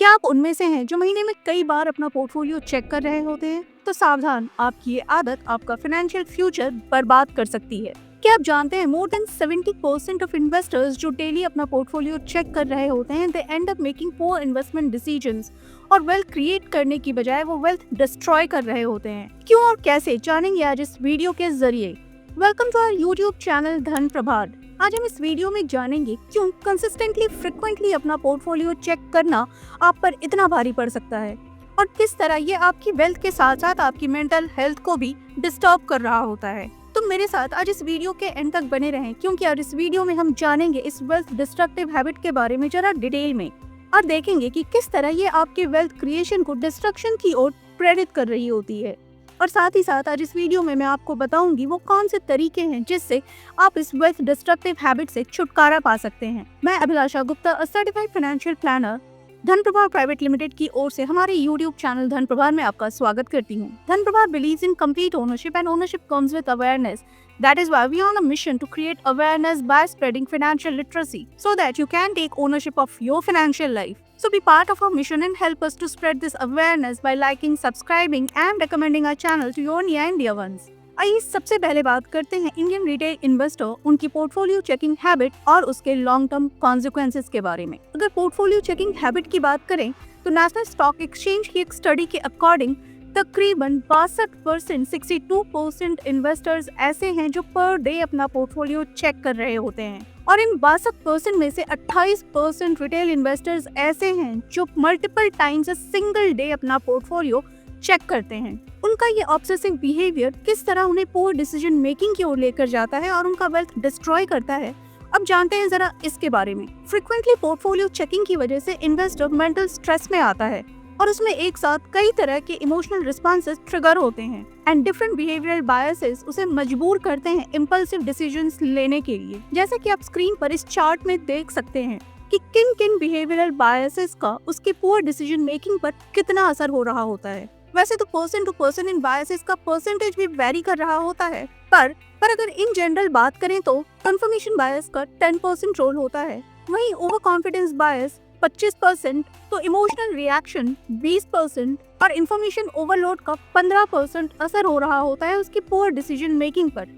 क्या आप उनमें से हैं जो महीने में कई बार अपना पोर्टफोलियो चेक कर रहे होते हैं? तो सावधान, आपकी ये आदत आपका फाइनेंशियल फ्यूचर बर्बाद कर सकती है। क्या आप जानते हैं मोर देन 70% ऑफ इन्वेस्टर्स जो डेली अपना पोर्टफोलियो चेक कर रहे होते हैं, they end up making poor investment decisions और वेल्थ क्रिएट करने की बजाय वो वेल्थ डिस्ट्रॉय कर रहे होते हैं। क्यों और कैसे जानेंगे आज इस वीडियो के जरिए। Welcome to our YouTube channel Dhan Prabhat. आज हम इस वीडियो में जानेंगे क्यों कंसिस्टेंटली फ्रिक्वेंटली अपना पोर्टफोलियो चेक करना आप पर इतना भारी पड़ सकता है और किस तरह ये आपकी वेल्थ के साथ साथ आपकी मेंटल हेल्थ को भी डिस्टर्ब कर रहा होता है। तो मेरे साथ आज इस वीडियो के एंड तक बने रहें, क्योंकि आज इस वीडियो में हम जानेंगे इस वेल्थ डिस्ट्रक्टिव हैबिट के बारे में जरा डिटेल में और देखेंगे कि किस तरह ये आपके वेल्थ क्रिएशन को डिस्ट्रक्शन की ओर प्रेरित कर रही होती है। और साथ ही साथ आज इस वीडियो में मैं आपको बताऊंगी वो कौन से तरीके हैं जिससे आप इस वेल्थ डिस्ट्रक्टिव हैबिट से छुटकारा पा सकते हैं। मैं अभिलाषा गुप्ता, सर्टिफाइड फाइनेंशियल प्लानर, धन प्रभार प्राइवेट लिमिटेड की ओर से हमारे यूट्यूब चैनल धन प्रभार में आपका स्वागत करती हूँ। धन प्रभार believes in complete ownership and ownership comes with awareness. That is why we are on a mission to create awareness by spreading financial literacy so that you can take ownership of your financial life. So be part of our mission and help us to spread this awareness by liking, subscribing and recommending our channel to your near and dear ones. आइए सबसे पहले बात करते हैं Indian retail investor, उनकी portfolio checking habit और उसके long term consequences के बारे में। अगर पोर्टफोलियो चेकिंग हैबिट की बात करें तो नेशनल स्टॉक एक्सचेंज की एक स्टडी के अकॉर्डिंग तकरीबन 62% 62% इन्वेस्टर्स ऐसे हैं जो पर डे अपना पोर्टफोलियो चेक कर रहे होते हैं और इन 62% में से 28% रिटेल इन्वेस्टर्स ऐसे हैं जो multiple times a single day अपना पोर्टफोलियो चेक करते हैं। उनका ये ऑब्सेसिव बिहेवियर किस तरह उन्हें पुअर डिसीजन मेकिंग की ओर लेकर जाता है और उनका वेल्थ डिस्ट्रॉय करता है, अब जानते हैं जरा इसके बारे में। फ्रीक्वेंटली पोर्टफोलियो चेकिंग की वजह से इन्वेस्टर मेंटल स्ट्रेस में आता है और उसमें एक साथ कई तरह के इमोशनल रिस्पॉन्सेस ट्रिगर होते हैं एंड डिफरेंट बिहेवियरल बायसेस उसे मजबूर करते हैं इम्पल्सिव डिसीजंस लेने के लिए। जैसे कि आप स्क्रीन पर इस चार्ट में देख सकते हैं कि किन किन बिहेवियरल बायसेस का उसके पुअर डिसीजन मेकिंग पर कितना असर हो रहा होता है। वैसे तो पर्सन टू पर्सन इन बायसेस का परसेंटेज भी वेरी कर रहा होता है, पर अगर इन जनरल बात करें तो कंफर्मेशन बायस का 10% रोल होता है, वहीं ओवर कॉन्फिडेंस बायस 25%, तो इमोशनल रिएक्शन 20% और इंफॉर्मेशन ओवरलोड का 15% असर हो रहा होता है उसकी पुअर डिसीजन मेकिंग पर।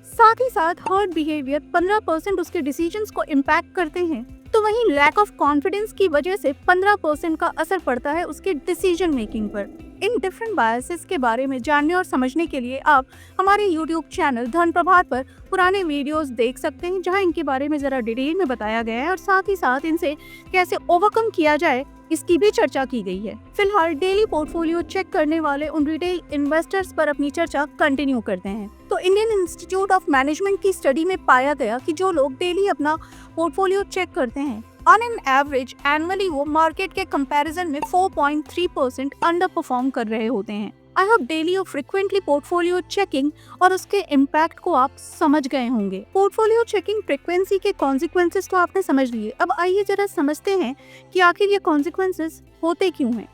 साथ ही साथ हर्ट बिहेवियर 15% उसके डिसीजंस को इम्पैक्ट करते हैं, तो वहीं लैक ऑफ कॉन्फिडेंस की वजह से 15% का असर पड़ता है उसके डिसीजन मेकिंग पर। इन डिफरेंट बायसेस के बारे में जानने और समझने के लिए आप हमारे यूट्यूब चैनल धन प्रभात पर पुराने वीडियोस देख सकते हैं, जहां इनके बारे में जरा डिटेल में बताया गया है और साथ ही साथ इनसे कैसे ओवरकम किया जाए इसकी भी चर्चा की गई है। फिलहाल डेली पोर्टफोलियो चेक करने वाले उन रिटेल इन्वेस्टर्स पर अपनी चर्चा कंटिन्यू करते हैं। तो इंडियन इंस्टीट्यूट ऑफ मैनेजमेंट की स्टडी में पाया गया कि जो लोग डेली अपना पोर्टफोलियो चेक करते हैं, ऑन एन एवरेज एनुअली वो मार्केट के कंपैरिजन में 4.3% अंडर परफॉर्म कर रहे होते हैं। आई होप डेली और फ्रिक्वेंटली पोर्टफोलियो चेकिंग और उसके इम्पैक्ट को आप समझ गए होंगे। पोर्टफोलियो चेकिंग फ्रीक्वेंसी के कॉन्सिक्वेंसेस तो आपने समझ लिए, अब आइए जरा समझते हैं कि आखिर ये कॉन्सिक्वेंसेस होते क्यों हैं।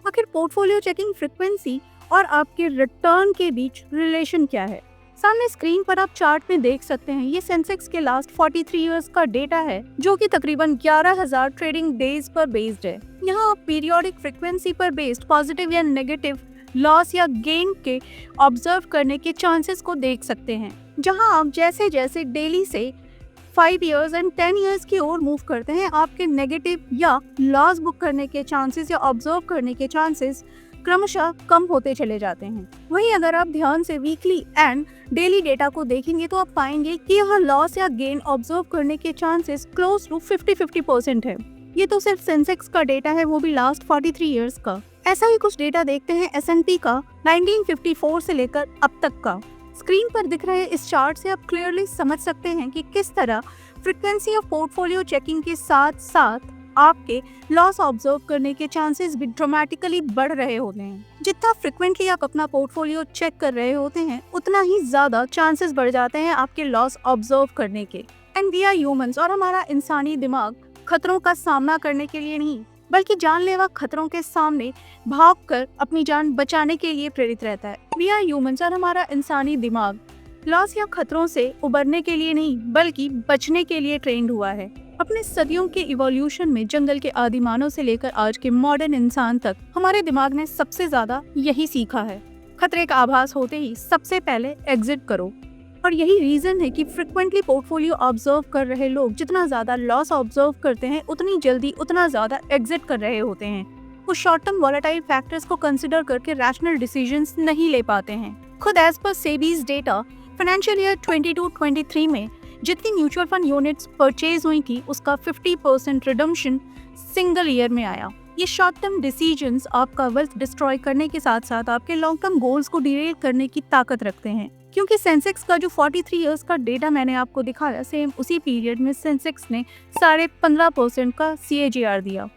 आखिर पोर्टफोलियो चेकिंग फ्रीक्वेंसी और आपके रिटर्न के बीच रिलेशन क्या है। सामने स्क्रीन पर आप चार्ट में देख सकते हैं, ये सेंसेक्स के लास्ट 43 इयर्स का डेटा है जो कि तकरीबन 11,000 ट्रेडिंग डेज पर बेस्ड है। यहाँ आप पीरियोडिक फ्रीक्वेंसी पर बेस्ड पॉजिटिव या नेगेटिव लॉस या गेन के ऑब्जर्व करने के चांसेस को देख सकते हैं, जहां आप जैसे जैसे डेली से 5 इयर्स एंड 10 इयर्स की ओर मूव करते हैं, आपके नेगेटिव या लॉस बुक करने के चांसेस या ऑब्जर्व करने के चांसेस क्रमशः कम होते चले जाते हैं। वहीं अगर आप ध्यान से वीकली एंड डेली डेटा को देखेंगे तो आप पाएंगे कि यहाँ लॉस या गेन ऑब्जर्व करने के चांसेस क्लोज टू 50-50% है। ये तो सिर्फ सेंसेक्स का डेटा है, वो भी लास्ट 43 इयर्स का। ऐसा ही कुछ डेटा देखते हैं S&P का 1954 से लेकर अब तक का। स्क्रीन पर दिख रहे इस चार्ट से आप क्लियरली समझ सकते हैं कि किस तरह फ्रीक्वेंसी ऑफ पोर्टफोलियो चेकिंग के साथ साथ आपके लॉस ऑब्जर्व करने के चांसेस भी ड्रामेटिकली बढ़ रहे होते हैं। जितना फ्रीक्वेंटली आप अपना पोर्टफोलियो चेक कर रहे होते हैं, उतना ही ज्यादा चांसेस बढ़ जाते हैं आपके लॉस ऑब्जर्व करने के। एंड वी आर ह्यूमंस, और हमारा इंसानी दिमाग खतरों का सामना करने के लिए नहीं बल्कि जानलेवा खतरों के सामने भागकर अपनी जान बचाने के लिए प्रेरित रहता है। वी आर ह्यूमंस, और हमारा इंसानी दिमाग लॉस या खतरों से उबरने के लिए नहीं बल्कि बचने के लिए ट्रेंड हुआ है। अपने सदियों के इवोल्यूशन में जंगल के आदि मानव से लेकर आज के मॉडर्न इंसान तक हमारे दिमाग ने सबसे ज्यादा यही सीखा है, खतरे का आभास होते ही सबसे पहले एग्जिट करो। और यही रीजन है कि फ्रिक्वेंटली पोर्टफोलियो ऑब्जर्व कर रहे लोग जितना ज्यादा लॉस ऑब्जर्व करते हैं उतनी जल्दी उतना ज्यादा एग्जिट कर रहे होते हैं। वो शॉर्ट टर्म वॉलेटाइल फैक्टर्स को कंसिडर करके रैशनल डिसीजंस नहीं ले पाते हैं। खुद as per SEBI's data financial year 22-23 में जितनी म्यूचुअल फंड यूनिट्स परचेज हुई थी उसका 50% रिडम्पशन सिंगल ईयर में आया। ये शॉर्ट टर्म डिसीजंस आपका वेल्थ डिस्ट्रॉय करने के साथ साथ आपके लॉन्ग टर्म गोल्स को डिरेल करने की ताकत रखते हैं। क्योंकि सेंसेक्स का जो 43 इयर्स का डेटा मैंने आपको दिखाया, सेम उसी पीरियड में सेंसेक्स ने 15.5% का CAGR दिया।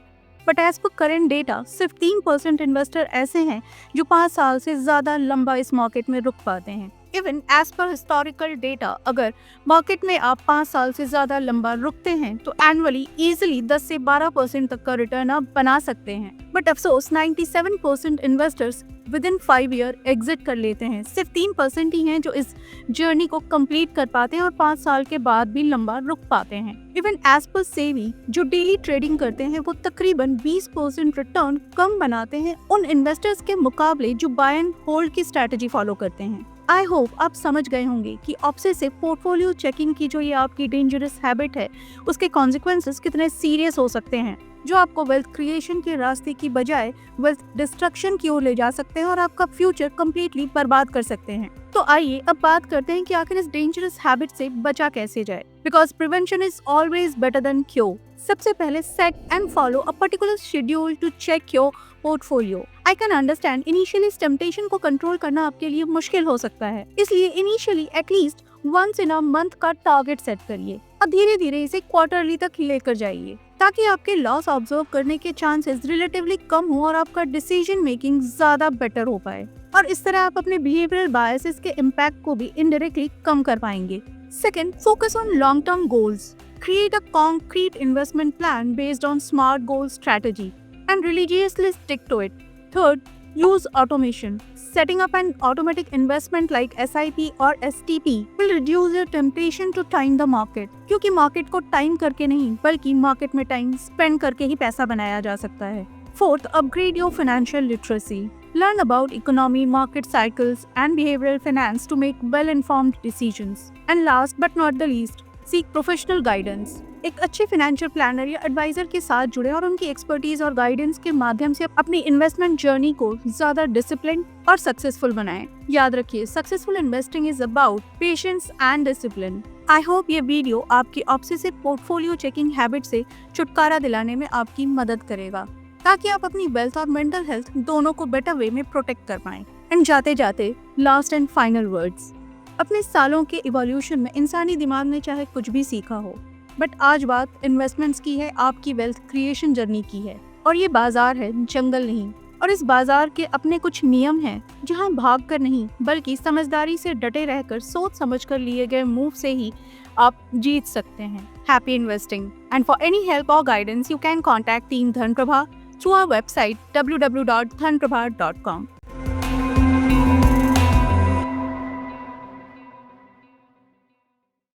But as per current data सिर्फ 3% इन्वेस्टर ऐसे हैं जो 5 साल से ज्यादा लंबा इस मार्केट में रुक पाते हैं। Even as per historical data, अगर मार्केट में आप 5 साल से ज्यादा लंबा रुकते हैं तो एनुअली इजीली 10 से 12% तक का रिटर्न आप बना सकते हैं। बट अफसोस 97% investors with in 5 year exit कर लेते हैं। सिर्फ 3% ही हैं जो इस जर्नी को कंप्लीट कर पाते हैं और 5 साल के बाद भी लंबा रुक पाते हैं। इवन एज पर सेबी जो डेली ट्रेडिंग करते हैं वो तकरीबन 20% रिटर्न कम बनाते हैं उन इन्वेस्टर्स के मुकाबले जो बाय एंड होल्ड की स्ट्रेटेजी फॉलो करते हैं। आई होप आप समझ गए होंगे कि ऑब्सेसिव पोर्टफोलियो चेकिंग की जो ये आपकी डेंजरस हैबिट है उसके कॉन्सिक्वेंसेस कितने सीरियस हो सकते हैं, जो आपको वेल्थ क्रिएशन के रास्ते की बजाय वेल्थ डिस्ट्रक्शन की ओर ले जा सकते हैं और आपका फ्यूचर कम्प्लीटली बर्बाद कर सकते हैं। तो आइए अब बात करते हैं कि आखिर इस डेंजरस हैबिट से बचा कैसे जाए, because prevention is always better than cure. सबसे पहले set and follow a particular schedule to check your portfolio. I can understand initially इस टेम्पटेशन को कंट्रोल करना आपके लिए मुश्किल हो सकता है, इसलिए initially at least once in a month का टारगेट सेट करिए और धीरे धीरे इसे क्वार्टरली तक लेकर जाइए ताकि आपके लॉस ऑब्जर्व करने के चांसेस रिलेटिवली कम हो और आपका डिसीजन मेकिंग ज्यादा बेटर हो पाए। और इस तरह आप अपने बिहेवियरल बायसेस के इम्पैक्ट को भी इनडायरेक्टली कम कर पाएंगे। Second, focus on long-term goals. Create a concrete investment plan based on SMART goal strategy and religiously stick to it. Third, use automation. Setting up an automatic investment like SIP or STP will reduce your temptation to time the market. क्योंकि market को time करके नहीं बल्कि market में time spend करके ही पैसा बनाया जा सकता है। Fourth, upgrade your financial literacy. Learn about economy, market cycles, and behavioral finance to make well-informed decisions. And last but not the least, seek professional guidance. एक अच्छे फाइनेंशियल प्लानर या एडवाइजर के साथ जुड़े और उनकी एक्सपर्टीज और गाइडेंस के माध्यम से अपनी इन्वेस्टमेंट जर्नी को ज्यादा डिसिप्लिन और सक्सेसफुल बनाएं। याद रखिए, successful investing is about patience and discipline. I hope ये वीडियो आपकी ऑब्सेसिव पोर्टफोलियो चेकिंग हैबिट से छुटकारा दिलाने में आपकी मदद करेगा ताकि आप अपनी वेल्थ और मेंटल हेल्थ दोनों को बेटर वे में प्रोटेक्ट कर पाएं। एंड जाते जाते लास्ट एंड फाइनल वर्ड्स, अपने सालों के इवोल्यूशन में इंसानी दिमाग ने चाहे कुछ भी सीखा हो, बट आज बात इन्वेस्टमेंट्स की है, आपकी वेल्थ क्रिएशन जर्नी की है। और ये बाजार है, जंगल नहीं। और इस बाजार के अपने कुछ नियम हैं जहां भाग कर नहीं बल्कि समझदारी से डटे रहकर सोच समझ कर लिए गए मूव से ही आप जीत सकते हैं। Happy investing. And for any help or guidance you can contact team Dhan Prabha through our website www.dhanprabha.com.